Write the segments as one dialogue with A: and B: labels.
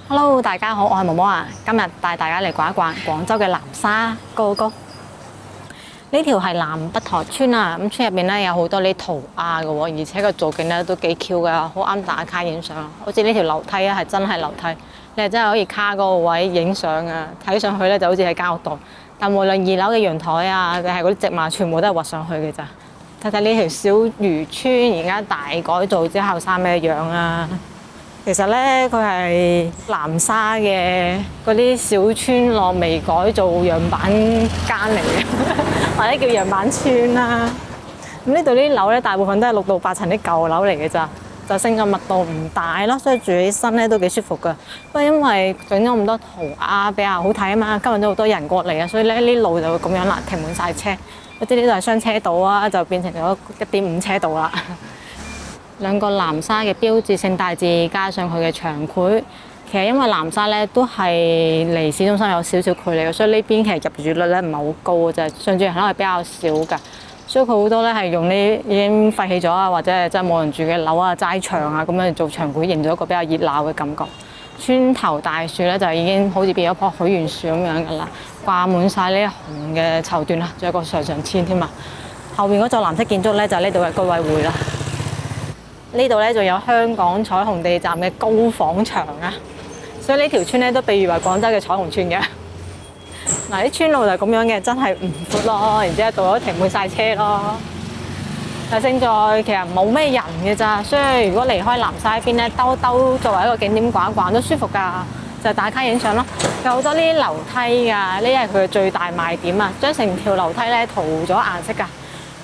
A: Hello，大家好，我係毛毛啊。今日帶大家嚟逛一逛廣州嘅南沙，Go Go。呢條係南北塘村啊，咁村入邊咧有好多啲塗鴉嘅喎，而且個造景咧都幾 Q 噶，好啱打卡影相。好似呢條樓梯啊，係真係樓梯，你係真係可以卡嗰個位影相啊。睇上去咧就好似喺間屋度，但無論2樓嘅陽台啊，定係嗰啲植物，全部都係畫上去嘅咋。睇睇呢條小漁村而家大改造之後生咩樣啊！其實咧，佢係南沙嘅嗰啲小村落未改造樣板間嚟嘅，或者叫樣板村啦。咁呢度啲樓咧，大部分都係6到8層啲舊樓嚟嘅咋，就升咗密度唔大咯，所以住起身咧都幾舒服噶。不過因為整咗咁多塗鴉比較好睇啊嘛，吸引咗好多人過嚟啊，所以咧呢路就會咁樣啦，停滿晒車。嗰啲呢度係雙車道啊，就變成咗1.5車道啦。2個南沙嘅標誌性大字加上佢嘅長繪，其實因為南沙咧都係離市中心有少少距離嘅，所以呢邊其實入住率咧唔係好高嘅啫，上住人口係比較少㗎，所以佢好多咧係用呢已經廢棄咗啊，或者係真係冇人住嘅樓啊、齋牆啊咁樣做長繪，營造一個比較熱鬧嘅感覺。村頭大樹咧就已經好似變咗棵許願樹咁樣㗎啦，掛滿晒呢紅嘅綢緞啦，仲有個上籤添啊！後邊嗰座藍色建築咧就係呢度嘅居委會啦。呢度咧仲有香港彩虹地站嘅高仿牆啊，所以呢條村咧都被譽為廣州嘅彩虹村嘅。嗱，啲村路就係咁樣嘅，真係唔闊咯，然之後到咗停滿晒車咯。但勝在其實冇咩人嘅咋，所以如果離開南沙呢邊咧，兜作為一個景點逛一逛都舒服㗎，就打卡影相咯。有好多呢啲樓梯㗎，呢係佢嘅最大賣點啊，將成條樓梯咧塗咗顏色㗎。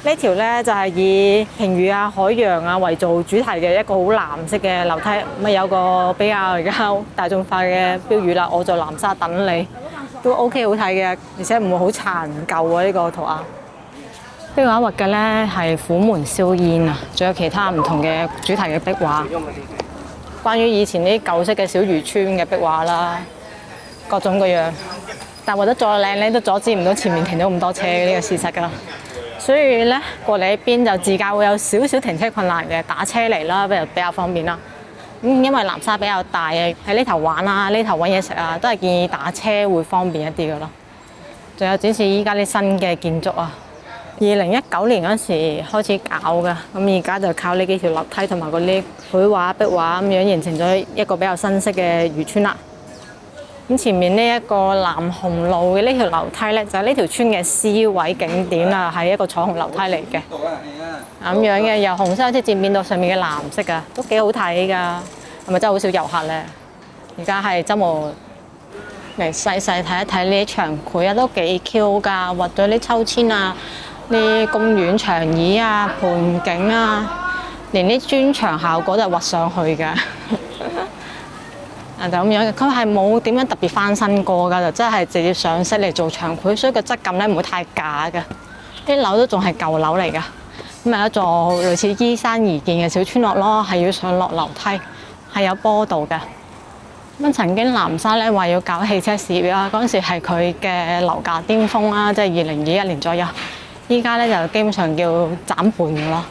A: 呢條咧就係以鯨魚啊、海洋啊為做主題嘅一個好藍色嘅樓梯，咁有個比較而家大眾化嘅標語啦，我在南沙等你，都 OK 好睇嘅，而且唔會好殘舊啊呢個塗鴉。壁畫畫嘅咧係虎門銷煙啊，仲有其他唔同嘅主題嘅壁畫，關於以前啲舊式嘅小漁村嘅壁畫啦，各種各樣。但畫得再靚咧，都阻止唔到前面停咗咁多車呢個事實㗎。所以咧過嚟呢邊就自駕會有少少停車困難嘅，打車嚟啦，比較方便啦。咁因為南沙比較大嘅，喺呢頭玩啊，呢頭揾嘢食啊，都係建議打車會方便一啲嘅咯。仲有展示依家啲新嘅建築啊，2019年嗰時開始搞嘅，咁而家就靠呢幾條樓梯同埋嗰啲繪畫壁畫咁樣形成咗一個比較新式嘅漁村啦。咁前面呢一個南紅路嘅呢條樓梯咧，就係呢條村嘅 C 位景點啦，係一個彩虹樓梯嚟嘅，咁樣嘅由紅色開始漸變到上面嘅藍色㗎，都幾好睇㗎。係咪真係好少遊客咧？而家係周末嚟細細睇一睇呢啲牆繪啊，都幾 Q 㗎，畫咗啲秋千啊、啲公園長椅啊、盆景啊，連啲磚牆效果都係畫上去㗎。就咁樣嘅，佢係冇點樣特別翻新過㗎，就真係直接上色嚟做牆繪，所以個質感咧唔會太假嘅。啲樓都仲係舊樓嚟㗎，咁係一座類似依山而建嘅小村落咯，係要上落樓梯，係有坡度嘅。咁曾經南沙咧話要搞汽車事業啦，嗰陣時係佢嘅樓價巔峰啦，即係2021年左右。依家咧就基本上叫斬盤㗎咯。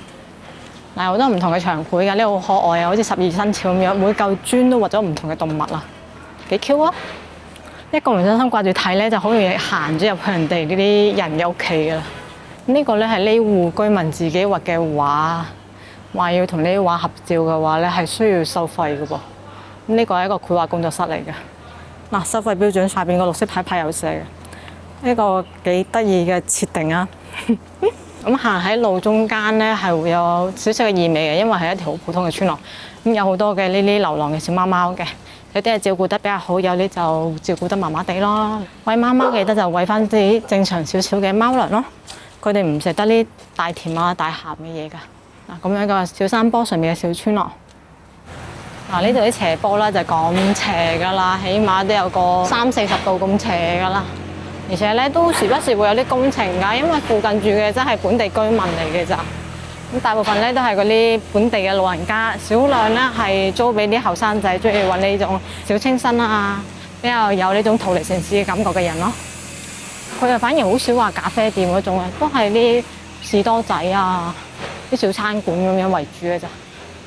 A: 嗱，好多唔同嘅牆繪㗎，呢個好可愛啊，好似12生肖咁樣，每嚿磚都畫咗唔同嘅動物啊，幾 Q 啊！一個唔小心掛住睇咧，就好容易行咗入去人哋呢啲人嘅屋企㗎啦。呢個咧係呢戶居民自己畫嘅畫，話要同呢啲畫合照嘅話咧係需要收費嘅噃。呢個係一個繪畫工作室嚟嘅。嗱，收費標準下邊個綠色牌有寫嘅，呢個幾得意嘅設定啊！咁行喺路中間咧，係會有少少嘅意味嘅，因為係一條好普通嘅村落。咁有好多嘅呢啲流浪嘅小貓貓嘅，有啲係照顧得比較好，有啲就照顧得麻麻地咯。餵貓貓記得就餵翻啲正常少少嘅貓糧咯。佢哋唔食得呢大甜啊、大鹹嘅嘢㗎。嗱，咁樣個小山坡上面嘅小村落。嗱，呢度啲斜坡咧就咁斜㗎啦，起碼都有個30-40度咁斜㗎啦。而且咧都時不時會有啲工程㗎，因為附近住嘅真係本地居民嚟嘅咋。咁大部分咧都係嗰啲本地嘅老人家，少量咧係租俾啲後生仔中意揾呢種小清新啊，比較有呢種逃離城市嘅感覺嘅人咯。佢又反而好少話咖啡店嗰種啊，都係啲士多仔啊、啲小餐館咁樣為主嘅咋。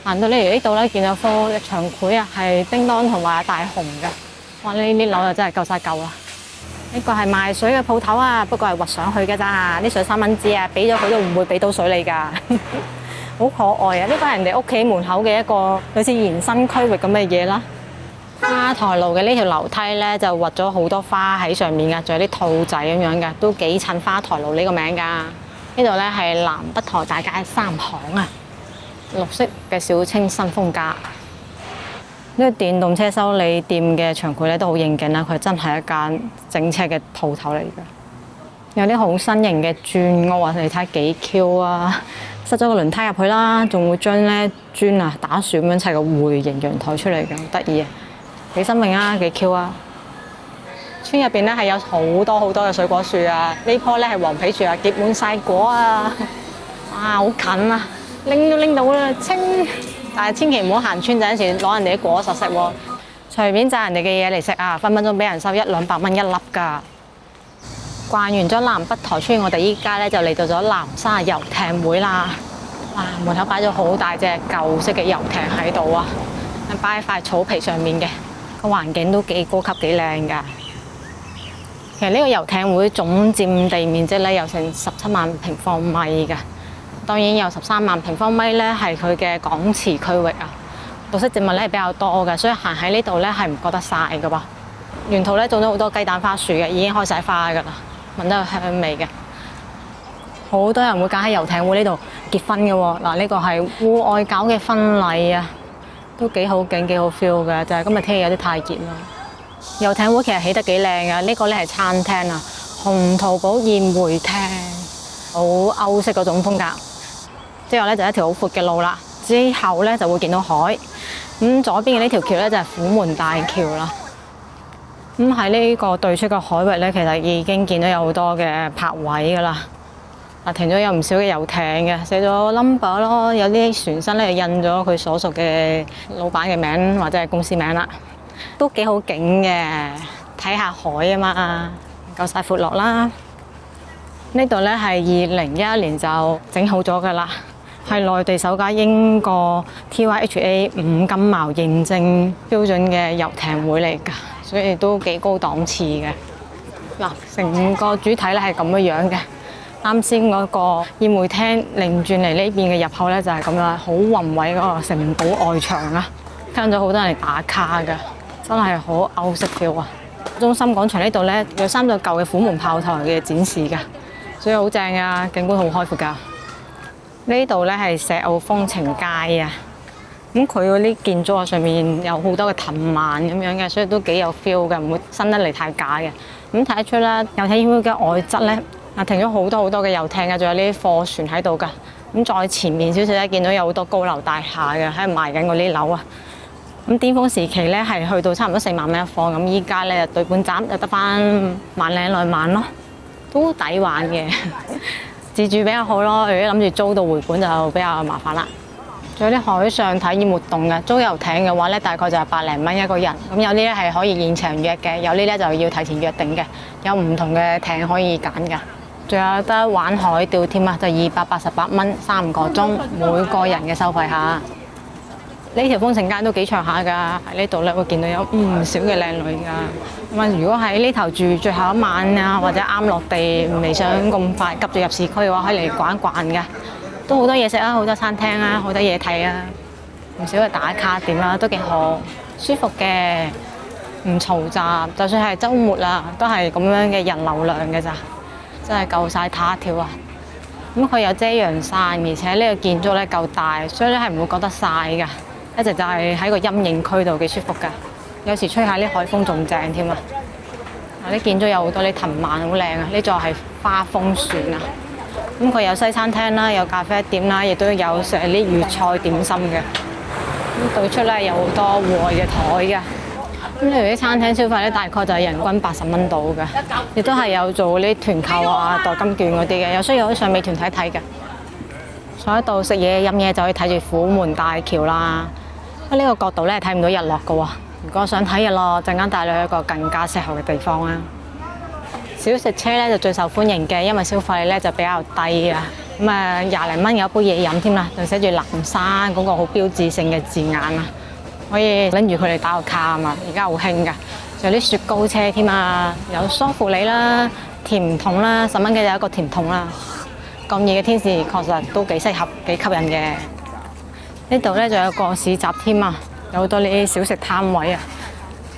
A: 行到呢度咧，見到幅牆繪啊，係叮當同埋大雄嘅。哇！呢啲樓就真係夠晒舊啦。呢個係賣水嘅鋪頭啊，不過係畫上去嘅咋。啲水3蚊紙啊，俾咗佢都唔會俾到水你㗎。好可愛啊！呢個係人哋屋企門口嘅一個類似延伸區域咁嘅嘢啦。花台路嘅呢條樓梯咧就畫咗好多花喺上面㗎，仲有啲兔仔咁樣嘅，都幾襯花台路呢個名㗎。呢度咧係南北台大街3行啊，綠色嘅小清新風格。呢個電動車修理店嘅牆繪咧都好應景啦，佢真係一間整車嘅鋪頭嚟嘅。有啲好新型嘅磚屋啊，你睇幾 Q 啊！塞咗個輪胎入去啦，仲會將咧磚啊打旋咁樣砌個回形陽台出嚟嘅，好得意啊！幾新穎啊，幾 Q 啊！村入邊咧係有好多好多嘅水果樹啊，呢棵咧係黃皮樹啊，結滿晒果啊！哇，好近啊，拎都拎到啦，清！但係千祈唔好行村陣時攞人哋啲果實食喎，隨便摘人哋嘅嘢嚟食啊，分分鐘俾人收100-200蚊一粒㗎。逛完咗南北台村，我哋依家咧就嚟到咗南沙遊艇會啦。哇！門口擺咗好大隻舊式嘅遊艇喺度啊，擺喺塊草皮上面嘅，個環境都幾高級幾靚㗎。其實呢個遊艇會總佔地面積咧有成17萬平方米㗎。當然有13萬平方米咧，係佢嘅港池區域啊。綠色植物咧係比較多嘅，所以行喺呢度咧係唔覺得曬㗎噃。沿途咧種咗好多雞蛋花樹嘅，已經開晒花㗎啦，聞到香味嘅。好多人會揀喺遊艇會呢度結婚嘅喎。嗱，呢個係戶外搞嘅婚禮啊，都幾好景幾好 feel 嘅，就係今日天氣有啲太熱啦。遊艇會其實起得幾靚嘅，呢個咧係餐廳啊，紅桃堡宴會廳，好歐式嗰種風格。之後咧就一條好闊嘅路啦，之後咧就會見到海。咁左邊嘅呢條橋咧就係虎門大橋啦。咁喺呢個對出嘅海域咧，其實已經見到有好多嘅泊位噶啦。嗱，停咗有唔少嘅遊艇嘅，寫咗 number 咯，有啲船身咧印咗佢所屬嘅老闆嘅名或者係公司名啦，都幾好景嘅。睇下海啊嘛，夠晒闊落啦。呢度咧係2011年就整好咗噶啦。係內地首家英國 TYHA 5金茅認證標準嘅遊艇會嚟㗎，所以都幾高檔次嘅。嗱，成個主體咧係咁樣嘅。啱先嗰個宴會廳擰轉嚟呢邊嘅入口咧就係咁樣，好宏偉嗰個城堡外牆啊，吸引咗好多人嚟打卡㗎，真係好歐式 feel 啊！中心廣場呢度咧有3座舊嘅虎門炮台嘅展示㗎，所以好正啊，景觀好開闊㗎。呢度咧係石澳風情街啊，咁佢嗰啲建築啊上面有好多嘅藤蔓咁樣嘅，所以都幾有 feel 嘅，唔會伸得嚟太假嘅。咁睇得出啦，遊艇會嘅外側咧，停咗好多嘅遊艇嘅，仲有呢啲貨船喺度㗎。咁再前面少少咧，見到有好多高樓大廈嘅喺度賣緊嗰啲樓啊。咁巔峰時期咧係去到差唔多4萬蚊一房，咁依家咧對半斬就得返1.2萬咯，都抵玩嘅。自住比較好咯，如果諗住租到回本就比較麻煩啦。仲有啲海上體驗活動嘅，租遊艇嘅話咧，大概就係百零蚊一個人。咁有啲咧係可以現場約嘅，有啲咧就要提前約定嘅。有唔同嘅艇可以揀㗎。仲有得玩海釣添啊，就288蚊3個鐘，每個人嘅收費下。呢條風情街都幾長下㗎，喺呢度咧會見到有唔少嘅靚女㗎。咁啊，如果喺呢頭住最後一晚啊，或者啱落地，未想咁快急住入市區嘅話，可以嚟逛一逛㗎。都好多嘢食啊，好多餐廳啊，好多嘢睇啊，唔少嘅打卡點啊，都幾好，舒服嘅，唔嘈雜。就算係週末啊，都係咁樣嘅人流量嘅咋，真係夠晒塔跳啊！咁佢有遮陽傘，而且呢個建築咧夠大，所以咧係唔會覺得曬㗎。一直就係喺個陰影區度幾舒服㗎，有時吹下啲海風仲正添啊！啲建築有好多啲藤蔓好靚啊，呢座係花風船啊。咁佢有西餐廳啦，有咖啡店啦，亦都有食啲粵菜點心嘅。咁對出咧有好多戶外嘅台㗎。咁例如啲餐廳消費咧，大概就係人均80蚊到嘅，亦都係有做啲團購啊、代金券嗰啲嘅，有需要可以上美團睇睇嘅。坐喺度食嘢飲嘢就可以睇住虎門大橋啦。喺呢個角度咧睇唔到日落㗎喎。如果想睇日落，陣間帶你去一個更加適合嘅地方啊！小食車咧就最受歡迎嘅，因為消費咧就比較低啊。咁啊廿零蚊有一杯嘢飲添啦，就寫住南沙嗰個好標誌性嘅字眼啊，可以拎住佢嚟打個卡啊嘛，而家好興㗎。仲有啲雪糕車添啊，有梳芙梨啦、甜筒啦，10蚊嘅有一個甜筒啦。咁熱嘅天時確實都幾適合、幾吸引嘅。呢度咧仲有個市集添啊，有好多呢啲小食攤位啊。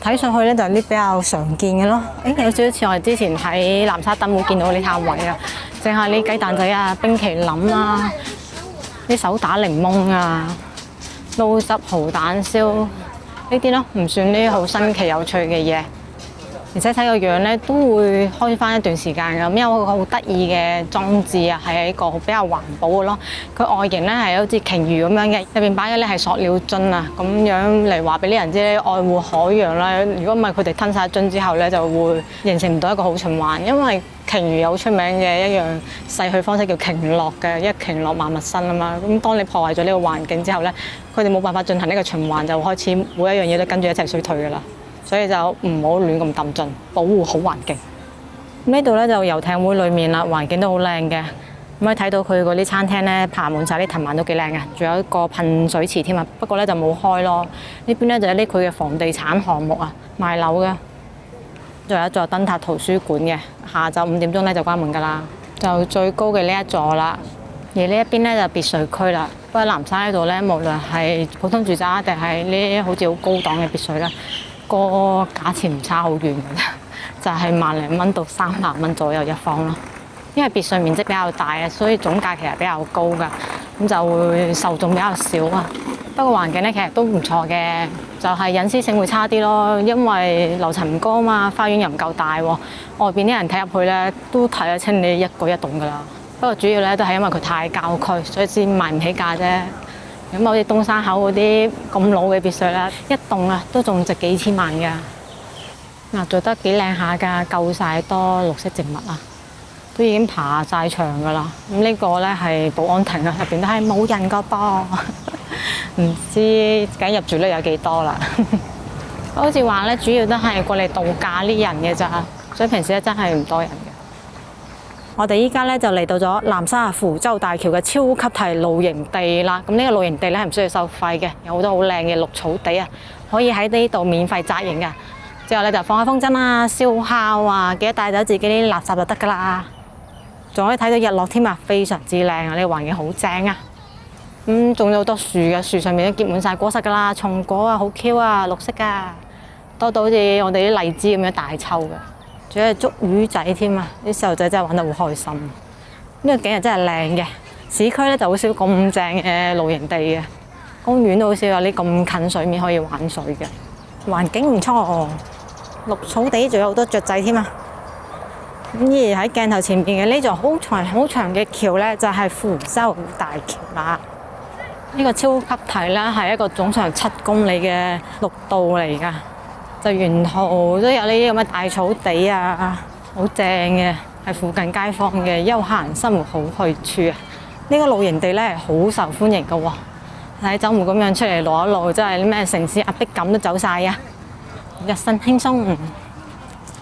A: 睇上去咧就係啲比較常見嘅咯。有少少似我哋之前喺南沙燈會見到啲攤位啊，淨係啲雞蛋仔啊、冰淇淋啊、啲手打檸檬啊、撈汁蠔蛋燒呢啲咯，唔算啲好新奇有趣嘅嘢。而且睇個樣咧都會開翻一段時間㗎，因為有個好得意嘅裝置啊，係一個比較環保嘅咯。佢外形咧係好似鯨魚咁樣嘅，入邊擺嘅咧係塑料樽啊，咁樣嚟話俾啲人知愛護海洋啦。如果唔係佢哋吞晒樽之後咧，就會形成唔到一個好循環。因為鯨魚有出名嘅一樣逝去方式叫鯨落嘅，因為鯨落萬物生啊嘛。咁當你破壞咗呢個環境之後咧，佢哋冇辦法進行呢個循環，就開始每一樣嘢都跟住一齊衰退㗎啦。所以就唔好亂咁抌進，保護好環境。呢度咧就遊艇會裏面啦，環境都好靚嘅。咁可以睇到佢嗰啲餐廳咧，爬滿晒啲藤蔓都幾靚嘅，仲有一個噴水池添啊。不過咧就冇開咯。呢邊咧就有啲佢嘅房地產項目啊，賣樓嘅。仲有一座燈塔圖書館嘅，下晝5點鐘咧就關門㗎啦。就最高嘅呢一座啦。而呢一邊咧就別墅區啦。不過南沙呢度咧，無論係普通住宅定係呢啲好似好高檔嘅別墅啦，個價錢唔差好遠嘅啫，就係萬零蚊到300蚊左右一方咯。因為別墅面積比較大啊，所以總價其實比較高㗎，咁就會受眾比較少啊。不過環境咧其實都唔錯嘅，就係隱私性會差啲咯，因為樓層唔高啊嘛，花園又唔夠大喎，外邊啲人睇入去咧都睇得清你一舉一動㗎啦。不過主要咧都係因為佢太郊區，所以先賣唔起價啫。咁好似東山口嗰啲咁老嘅別墅啦，一棟啊都仲值幾千萬㗎。嗱，做得幾靚下㗎，夠晒多綠色植物啊，都已經爬晒牆㗎啦。咁呢個咧係保安亭啊，入邊都係冇人㗎噃，唔知梗入住率有幾多啦。好似話咧，主要都係過嚟度假啲人嘅咋，所以平時咧真係唔多人嘅。我哋依家咧就嚟到咗南沙符洲大橋嘅超級堤露營地啦。咁呢個露營地咧係唔需要收費嘅，有好多好靚嘅綠草地啊，可以喺呢度免費紮營㗎。之後咧就放下風箏啊、燒烤啊，記得帶走自己啲垃圾就得㗎啦。仲可以睇到日落添啊，非常之靚啊！呢個環境好正啊。仲有好多樹嘅，樹上面都結滿晒果實㗎啦，松果啊，好 Q 啊，綠色㗎，多到好似我哋啲荔枝咁樣大抽㗎。仲有捉魚仔添啊！啲細路仔真係玩得好開心。呢個景日真係靚嘅，市區咧就好少咁正嘅露營地嘅，公園都好少有啲咁近水面可以玩水嘅。環境唔錯，綠草地仲有好多雀仔添啊！咁而喺鏡頭前邊嘅呢座好長好長嘅橋咧，就係符洲大橋啦。呢個超級堤咧係一個總長7公里嘅陸道嚟㗎。就沿途都有呢啲咁嘅大草地啊，好正嘅，係附近街坊嘅休閒生活好去處啊！呢個露營地咧係好受歡迎嘅喎，喺週末咁樣出嚟攞一路，真係啲咩城市壓迫感都走晒啊！日新輕鬆。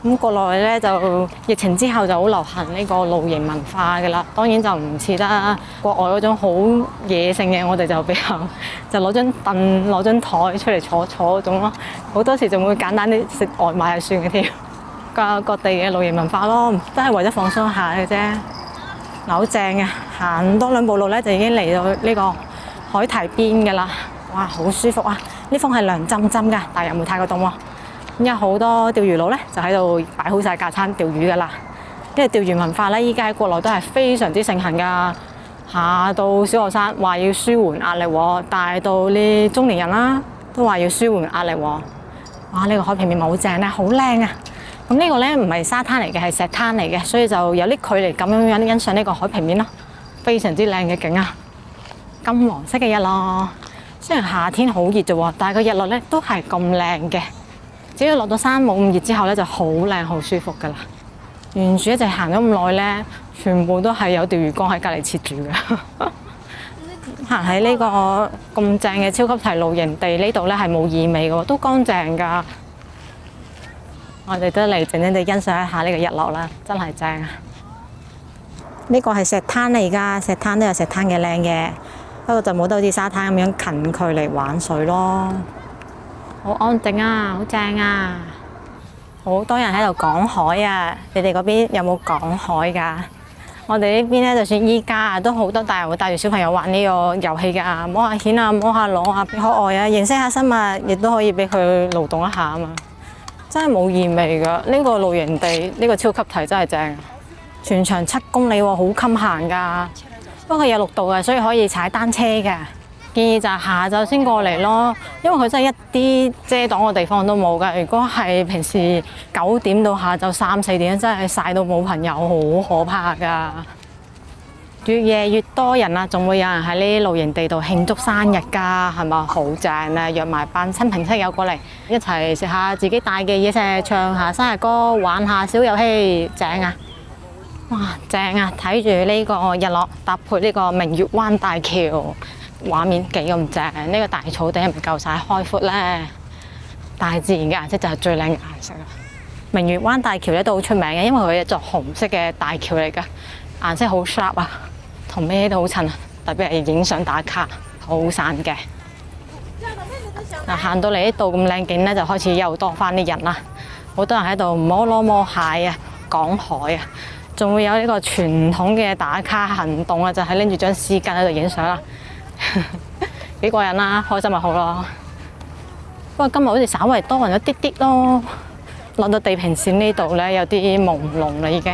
A: 咁國內咧就疫情之後就好流行呢個露營文化嘅啦，當然就唔似得國外嗰種好野性嘅，我哋就比較就攞張凳攞張台出嚟坐嗰種咯，好多時仲會簡單啲食外賣就算嘅添。各地嘅露營文化咯，都係為咗放鬆下嘅啫。嗱，好正嘅，行多2步路咧就已經嚟到呢個海堤邊嘅啦，哇，好舒服啊！呢風係涼浸浸㗎，但係又冇太過凍喎。有好多釣魚佬咧，就喺度擺好晒架撐釣魚噶啦。因為釣魚文化咧，依家喺國內都係非常之盛行噶。下到小學生話要舒緩壓力喎，大到啲中年人啦，都話要舒緩壓力喎。哇！呢個海平面好正咧，好靚啊！咁呢個咧唔係沙灘嚟嘅，係石灘嚟嘅，所以就有啲距離咁樣欣賞呢個海平面咯，非常之靚嘅景啊！金黃色嘅日落，雖然夏天好熱啫喎，但係個日落咧都係咁靚嘅。只要落到山冇咁熱之後咧，就好靚好舒服噶啦。沿住一直行咗咁耐咧，全部都係有釣魚缸喺隔離切住嘅。行喺呢個咁正嘅超級堤露營地呢度咧，係冇異味嘅喎，都乾淨噶。我哋都嚟靜靜地欣賞一下呢個日落啦，真係正啊！呢個係石灘嚟㗎，石灘都有石灘嘅靚嘅，不過就冇得好似沙灘咁樣近距離玩水咯。好安靜啊，好正啊！好多人喺度講海啊，你哋嗰邊有冇講海㗎？我哋呢邊咧，就算依家啊，都好多大人會帶住小朋友玩呢個遊戲㗎，摸下蜆啊，摸下螺啊，幾可愛啊！認識下生物，亦都可以俾佢勞動一下啊嘛。真係冇異味㗎，呢個露營地呢個超級堤真係正，全長7公里喎，好襟行㗎。不過有綠道嘅，所以可以踩單車嘅。建議就係下晝先過嚟咯，因為佢真係一啲遮擋嘅地方都冇㗎。如果係平時9點到下晝3、4點，真係曬到冇朋友，好可怕㗎。越夜越多人啊，仲會有人喺呢啲露營地度慶祝生日㗎，係咪好正啊？約埋班親朋戚友過嚟，一齊食下自己帶嘅嘢食，唱下生日歌，玩下小遊戲，正啊！哇，正啊！睇住呢個日落搭配呢個明月灣大橋。畫面幾咁正，呢個大草地係咪夠晒開闊呢？大自然嘅顏色就係最靚嘅顏色啦。明月灣大橋咧都好出名嘅，因為佢係一座紅色嘅大橋嚟㗎，顏色好 sharp 啊，同咩都好襯啊，特別係影相打卡好散嘅。嗱，行到嚟呢度咁靚景咧，就開始又多翻啲人啦，好多人喺度摸螺摸蟹啊，講海啊，仲會有呢個傳統嘅打卡行動啊，就係拎住張絲巾喺度影相啦。幾過癮啦，開心咪好咯。不過今日好似稍微多人咗啲啲咯，落到地平線呢度咧有啲朦朧啦，已經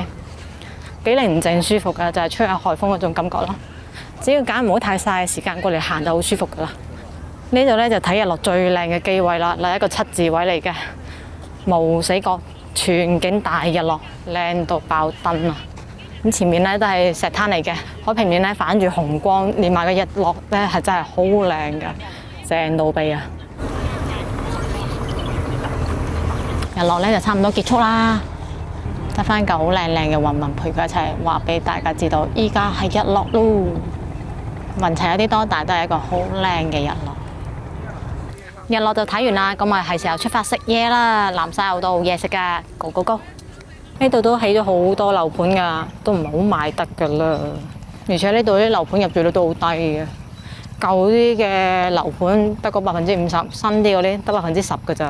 A: 幾寧靜舒服噶，就係吹下海風嗰種感覺咯。只要揀唔好太曬嘅時間過嚟行就好舒服噶啦。呢度咧就睇日落最靚嘅機位啦，係一個7字位嚟嘅，無死角全景大日落，靚到爆燈啊！咁前面咧都係石灘嚟嘅，海平面咧反住紅光，連埋個日落咧係真係好靚㗎，正到痹啊！日落咧就差唔多結束啦，得翻嚿好靚靚嘅雲雲陪佢一齊話俾大家知道，依家係日落咯。雲層有啲多，但係都係一個好靚嘅日落。日落就睇完啦，咁咪係時候出發食嘢啦。南沙有好多好嘢食㗎，Go Go Go！呢度都起咗好多樓盤㗎，都唔係好賣得㗎啦。而且呢度啲樓盤入住率都好低嘅，舊啲嘅樓盤得個50%，新啲嗰啲得10%㗎咋。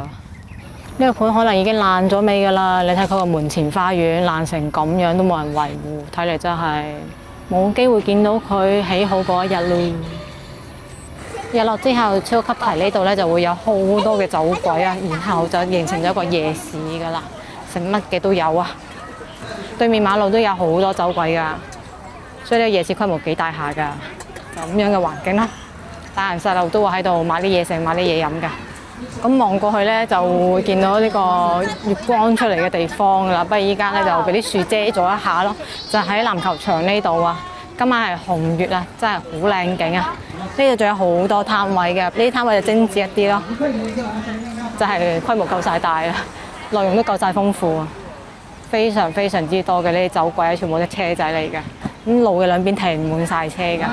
A: 呢個盤可能已經爛咗尾㗎啦。你睇佢個門前花園爛成咁樣都冇人維護，睇嚟真係冇機會見到佢起好嗰一日咯。日落之後，超級堤呢度咧就會有好多嘅酒鬼啊，然後就形成咗一個夜市㗎啦。食乜嘅都有啊！對面馬路都有好多酒鬼㗎，所以呢個夜市規模幾大下㗎。就咁樣嘅環境啦，大人細路都會喺度買啲嘢食、買啲嘢飲㗎。咁望過去咧，就會見到呢個月光出嚟嘅地方㗎啦。不過依家咧就俾啲樹遮咗一下咯，就喺籃球場呢度啊。今晚係紅月啊，真係好靚景啊！呢度仲有好多攤位嘅，呢啲攤位就精緻一啲咯，就係規模夠晒大啊！內容都夠晒豐富啊！非常非常之多嘅呢啲酒鬼，全部都車仔嚟嘅。咁路嘅兩邊停滿晒車㗎，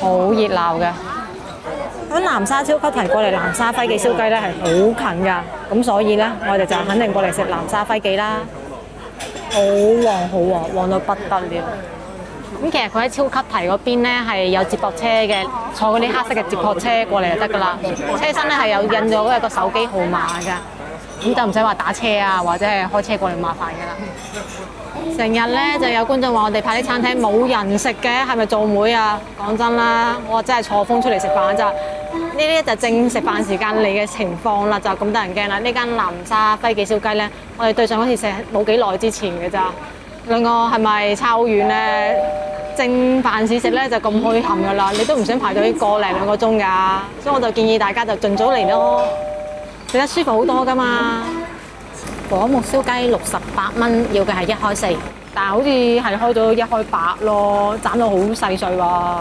A: 好熱鬧嘅。咁南沙超級堤過嚟南沙輝記燒雞咧係好近㗎，咁所以咧我哋就肯定過嚟食南沙輝記啦。好旺好旺，旺到不得了。咁其實佢喺超級堤嗰邊咧係有接駁車嘅，坐嗰啲黑色嘅接駁車過嚟就得㗎啦。車身咧係有印咗一個手機號碼㗎。咁就唔使話打車啊，或者係開車過嚟麻煩㗎啦。成日咧就有觀眾話我哋派啲餐廳冇人食嘅，係咪做妹啊？講真啦，我真係錯峰出嚟食飯咋。呢啲就正食飯時間嚟嘅情況啦，就咁得人驚啦。呢間南沙輝記燒雞咧，我哋對上嗰次食冇幾耐之前嘅咋。兩個係咪差好遠咧？正飯市食咧就咁墟冚㗎啦，你都唔想排隊個零2個鐘㗎，所以我就建議大家就盡早嚟咯。食得舒服好多㗎嘛！果木燒雞68蚊，要嘅係1開4，但係好似係開咗1開8咯，斬到好細碎喎。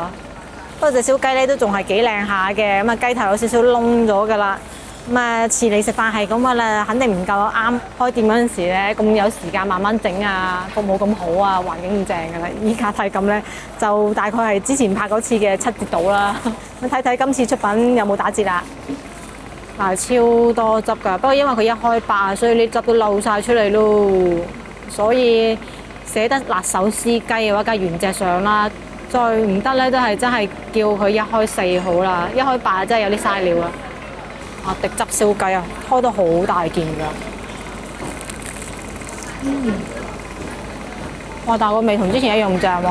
A: 不過隻燒雞咧都仲係幾靚下嘅，咁啊雞頭有少少燶咗㗎啦。咁啊遲嚟食飯係咁㗎啦，肯定唔夠啱開店嗰陣時咧咁有時間慢慢整啊，服務咁好啊，環境咁正㗎啦。依家睇咁咧，就大概係之前拍嗰次嘅7折到啦。咁睇睇今次出品有冇打折啊？係超多汁㗎，不過因為佢1開8，所以啲汁都漏晒出嚟咯。所以寫得辣手撕雞嘅話，梗係原隻上啦。再唔得咧，都係真係叫佢一開四好啦，一開八真係有啲嘥料啊！啊，滴汁燒雞啊，開得好大件㗎。哇！但係個味同之前一樣正喎。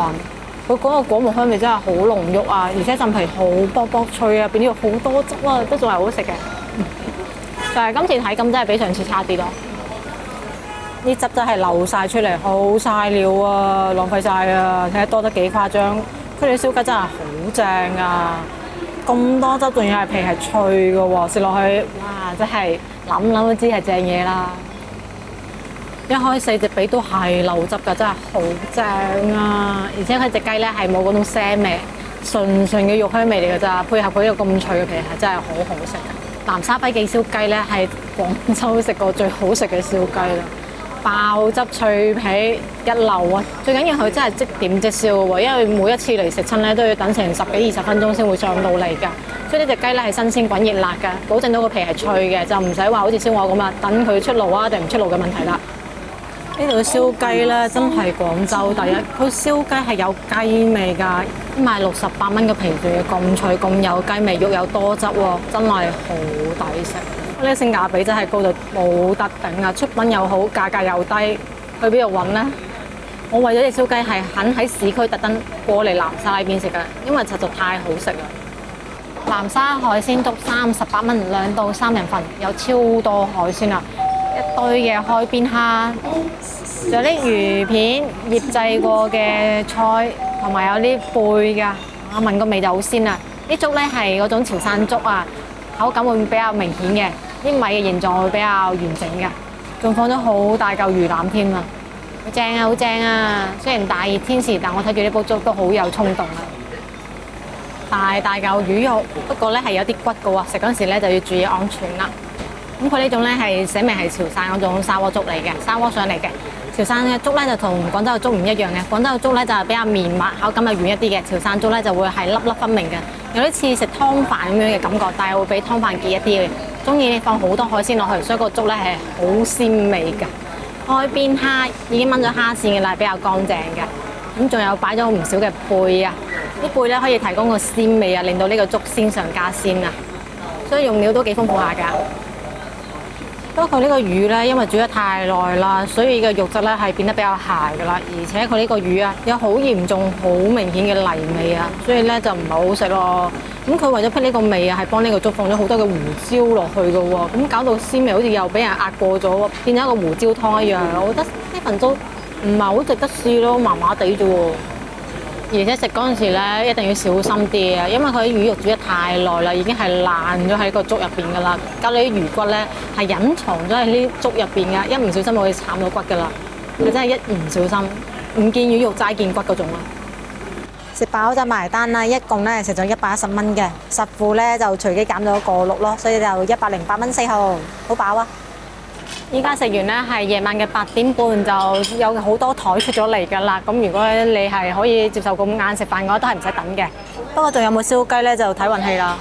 A: 佢嗰個果木香味真係好濃郁啊，而且陣皮好卜卜脆啊，變咗好多汁啊，都仲係好食嘅。但係今次體感真係比上次差啲咯。啲汁真係流晒出嚟，好嘥料啊，浪費晒啊！睇下多得幾誇張。佢哋燒雞真係好正啊！咁多汁，仲要係皮係脆嘅喎，食落去哇！真係諗都知係正嘢啦。一開四隻髀都係流汁㗎，真係好正啊！而且佢隻雞咧係冇嗰種腥味，純嘅肉香味嚟㗎咋，配合佢呢個咁脆嘅皮係真係好好食嘅。南沙跛記燒雞咧係廣州食過最好食嘅燒雞啦。爆汁脆皮一流啊！最緊要佢真係即點即燒喎，因為每一次嚟食親咧都要等成10幾20分鐘先會上到嚟㗎。所以呢隻雞咧係新鮮滾熱辣㗎，保證到個皮係脆嘅，就唔使話好似燒鵝咁啊，等佢出爐啊定唔出爐嘅問題啦。呢度嘅燒雞咧真係廣州第一，佢燒雞係有雞味㗎，賣68蚊嘅皮仲要咁脆咁有雞味，肉有多汁喎，真係好抵食。呢個性價比真係高到冇得頂啊！出品又好，價格又低，去邊度揾呢？我為咗隻燒雞係肯喺市區特登過嚟南沙呢邊食㗎，因為實在太好食啦！南沙海鮮粥38蚊2到3人份，有超多海鮮啊！一堆嘅海邊蝦，仲有啲魚片、醃製過嘅菜，同埋有啲貝㗎。我聞個味就好鮮啦！啲粥咧係嗰種潮汕粥啊，口感會比較明顯嘅。啲米嘅形狀會比較完整嘅，仲放咗好大嚿魚腩添啊！好正啊，好正啊！雖然大熱天時，但我睇住呢煲粥都好有衝動啊！大嚿魚肉，不過咧係有啲骨嘅喎，食嗰陣時咧就要注意安全啦。咁佢呢種咧係寫明係潮汕嗰種砂鍋粥嚟嘅，砂鍋上嚟嘅。潮汕嘅粥咧就同廣州嘅粥唔一樣嘅，廣州嘅粥咧就係比較綿密，口感又軟一啲嘅。潮汕粥咧就會係粒粒分明嘅，有啲似食湯飯咁樣嘅感覺，但係會比湯飯結一啲嘅。中意放好多海鮮落去，所以個粥咧係好鮮味㗎。海邊蝦已經炆咗蝦線嘅啦，比較乾淨嘅。咁仲有擺咗唔少嘅貝啊，啲貝咧可以提供個鮮味啊，令到呢個粥鮮上加鮮啊。所以用料都幾豐富下㗎。不過佢呢個魚咧，因為煮得太耐啦，所以個肉質咧係變得比較鞋㗎啦。而且佢呢個魚啊，有好嚴重、好明顯嘅泥味啊，所以咧就唔係好好食咯。咁佢為咗辟呢個味啊，係幫呢個粥放咗好多嘅胡椒落去嘅喎，咁搞到鮮味好似又俾人壓過咗，變咗一個胡椒湯一樣。我覺得呢份粥唔係好值得試咯，麻麻地啫喎。而且食嗰陣時咧，一定要小心啲啊，因為佢啲魚肉煮得太耐啦，已經係爛咗喺個粥入邊㗎啦。隔離啲魚骨咧係隱藏咗喺呢粥入邊㗎，一唔小心就會慘到骨㗎啦。佢真係一唔小心，唔見魚肉齋見骨嗰種啊！食飽就埋單啦，一共咧食咗110蚊嘅，實付咧就隨機減咗個6咯，所以就108蚊4毫，好飽啊！依家食完咧係夜晚嘅8點半，就有好多枱出咗嚟㗎啦。咁如果你係可以接受咁晏食飯嘅話，都係唔使等嘅。不過仲有冇燒雞咧，就睇運氣啦。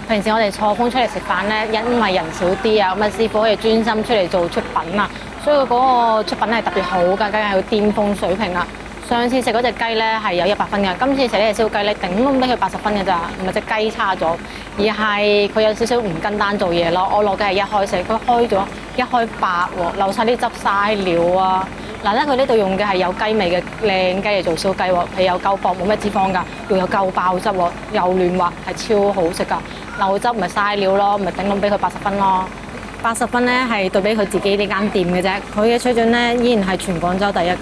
A: 平時我哋錯峰出嚟食飯咧，因為人少啲啊，咁啊師傅可以專心出嚟做出品啊，所以嗰個出品係特別好㗎，梗係要巔峰水平啦。上次食嗰隻雞咧係有100分嘅，今次食呢隻燒雞咧頂籠俾佢80分嘅咋，唔係隻雞差咗，而係佢有少少唔跟單做嘢咯。我落嘅係一開四，佢開咗一開8喎，漏晒啲汁嘥料啊！嗱咧，佢呢度用嘅係有雞味嘅靚雞嚟做燒雞喎，皮又夠薄，冇咩脂肪㗎，仲有夠爆汁喎，又嫩滑，係超好食㗎。漏汁咪嘥料咯，咪頂籠俾佢80分咯。80分咧係對比佢自己呢間店嘅啫，佢嘅水準咧依然係全廣州第一㗎。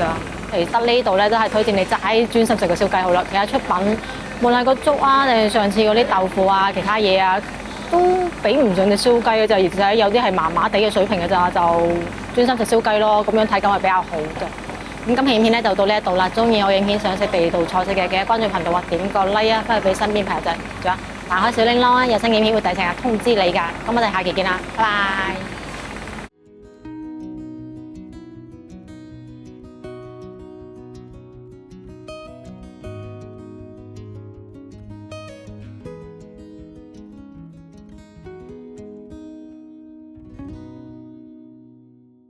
A: 其實呢度咧都係推薦你齋專心食個燒雞好啦，其他出品無論個粥啊定係上次嗰啲豆腐啊其他嘢啊都比唔上隻燒雞嘅咋，而且有啲係麻麻地嘅水平嘅咋，就專心食燒雞咯，咁樣體感係比較好嘅。咁今期影片咧就到呢一度啦，中意我影片想食地道菜式嘅記得關注頻道或點個 like 啊，翻去俾身邊朋友仔，仲有打開小鈴鐺，有新影片會第一時間通知你㗎。咁我哋下期見啦，拜拜。